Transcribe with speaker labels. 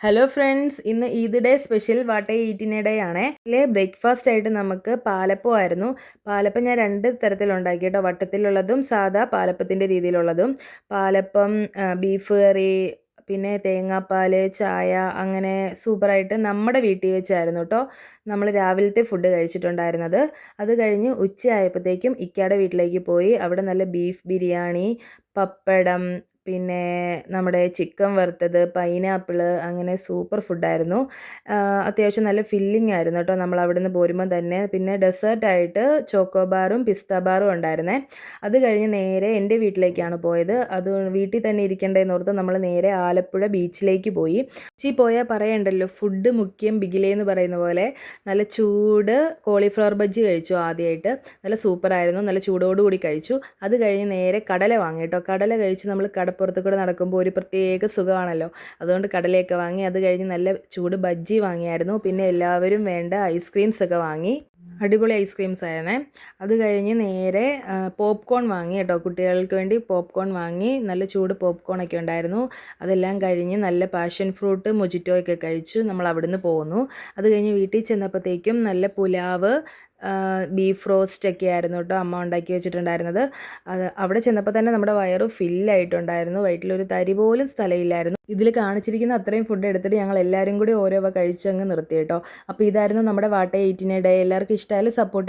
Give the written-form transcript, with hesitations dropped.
Speaker 1: Hello friends, ഇന്ന് Eid day special വാട്ടേ ഈറ്റിനെ day ആണേ. Breakfast ആയിട്ട് നമുക്ക് പാലപ്പം ആയിരുന്നു. പാലപ്പം ഞാൻ രണ്ട് തരത്തിലുണ്ടാക്കി കേട്ടോ, വട്ടത്തിലുള്ളതും സാധാ പാലപ്പത്തിൻ്റെ രീതിയിലുള്ളതും. പാലപ്പം, ബീഫ് കറി, പിന്നെ തേങ്ങാപ്പാൽ, ചായ, അങ്ങനെ സൂപ്പറായിട്ട് നമ്മുടെ വീട്ടിൽ വെച്ചായിരുന്നു കേട്ടോ നമ്മൾ രാവിലത്തെ ഫുഡ് കഴിച്ചിട്ടുണ്ടായിരുന്നത്. അത് കഴിഞ്ഞ് ഉച്ചയായപ്പോഴത്തേക്കും ഇക്കയുടെ വീട്ടിലേക്ക് പോയി. അവിടെ നല്ല ബീഫ് ബിരിയാണി, പപ്പടം, പിന്നെ നമ്മുടെ ചിക്കൻ വറുത്തത്, പൈനാപ്പിൾ, അങ്ങനെ സൂപ്പർ ഫുഡായിരുന്നു. അത്യാവശ്യം നല്ല ഫില്ലിംഗ് ആയിരുന്നു കേട്ടോ നമ്മൾ അവിടെ നിന്ന് പോരുമ്പം തന്നെ. പിന്നെ ഡെസേർട്ടായിട്ട് ചോക്കോ ബാറും പിസ്ത ബാറും ഉണ്ടായിരുന്നേ. അത് കഴിഞ്ഞ് നേരെ എൻ്റെ വീട്ടിലേക്കാണ് പോയത്. അത് വീട്ടിൽ തന്നെ ഇരിക്കേണ്ടതെന്ന് ഓർത്ത് നമ്മൾ നേരെ ആലപ്പുഴ ബീച്ചിലേക്ക് പോയി. ബീച്ചിൽ പോയാൽ പറയണ്ടല്ലോ, ഫുഡ് മുഖ്യം ബിഗിലേ എന്ന് പറയുന്ന പോലെ നല്ല ചൂട് കോളിഫ്ലവർ ബജ്ജി കഴിച്ചു ആദ്യമായിട്ട്. നല്ല സൂപ്പറായിരുന്നു, നല്ല ചൂടോടുകൂടി കഴിച്ചു. അത് കഴിഞ്ഞ് നേരെ കടല വാങ്ങി കേട്ടോ. കടല കഴിച്ച് നമ്മൾ കടപ്പുറത്ത് കൂടെ നടക്കുമ്പോൾ ഒരു പ്രത്യേക സുഖമാണല്ലോ, അതുകൊണ്ട് കടലയൊക്കെ വാങ്ങി. അത് കഴിഞ്ഞ് നല്ല ചൂട് ബജ്ജി വാങ്ങിയായിരുന്നു. പിന്നെ എല്ലാവരും വേണ്ട ഐസ്ക്രീംസ് ഒക്കെ വാങ്ങി. അടിപൊളി ഐസ്ക്രീംസ് ആയിരുന്നേ. അത് കഴിഞ്ഞ് നേരെ പോപ്കോൺ വാങ്ങി കേട്ടോ, കുട്ടികൾക്ക് വേണ്ടി പോപ്കോൺ വാങ്ങി. നല്ല ചൂട് പോപ്കോൺ ഒക്കെ ഉണ്ടായിരുന്നു. അതെല്ലാം കഴിഞ്ഞ് നല്ല പാഷൻ ഫ്രൂട്ട് മൊജിറ്റോ ഒക്കെ കഴിച്ചു നമ്മൾ അവിടുന്ന് പോന്നു. അത് കഴിഞ്ഞ് വീട്ടിൽ ചെന്നപ്പോഴത്തേക്കും നല്ല പുലാവ്, ബീഫ് റോസ്റ്റ് ഒക്കെ ആയിരുന്നു കേട്ടോ അമ്മ ഉണ്ടാക്കി വെച്ചിട്ടുണ്ടായിരുന്നത്. അത് അവിടെ ചെന്നപ്പോൾ തന്നെ നമ്മുടെ വയറ് ഫില്ലായിട്ടുണ്ടായിരുന്നു. വയറ്റിലൊരു തരി പോലും സ്ഥലമില്ലായിരുന്നു. ഇതിൽ കാണിച്ചിരിക്കുന്ന അത്രയും ഫുഡ് എടുത്തിട്ട് ഞങ്ങൾ എല്ലാവരും കൂടി ഓരോ കഴിച്ചങ്ങ് നിർത്തി കേട്ടോ. അപ്പോൾ ഇതായിരുന്നു നമ്മുടെ വാട്ട 18 ഡേ. എല്ലാവർക്കും ഇഷ്ടമായാലും സപ്പോർട്ട്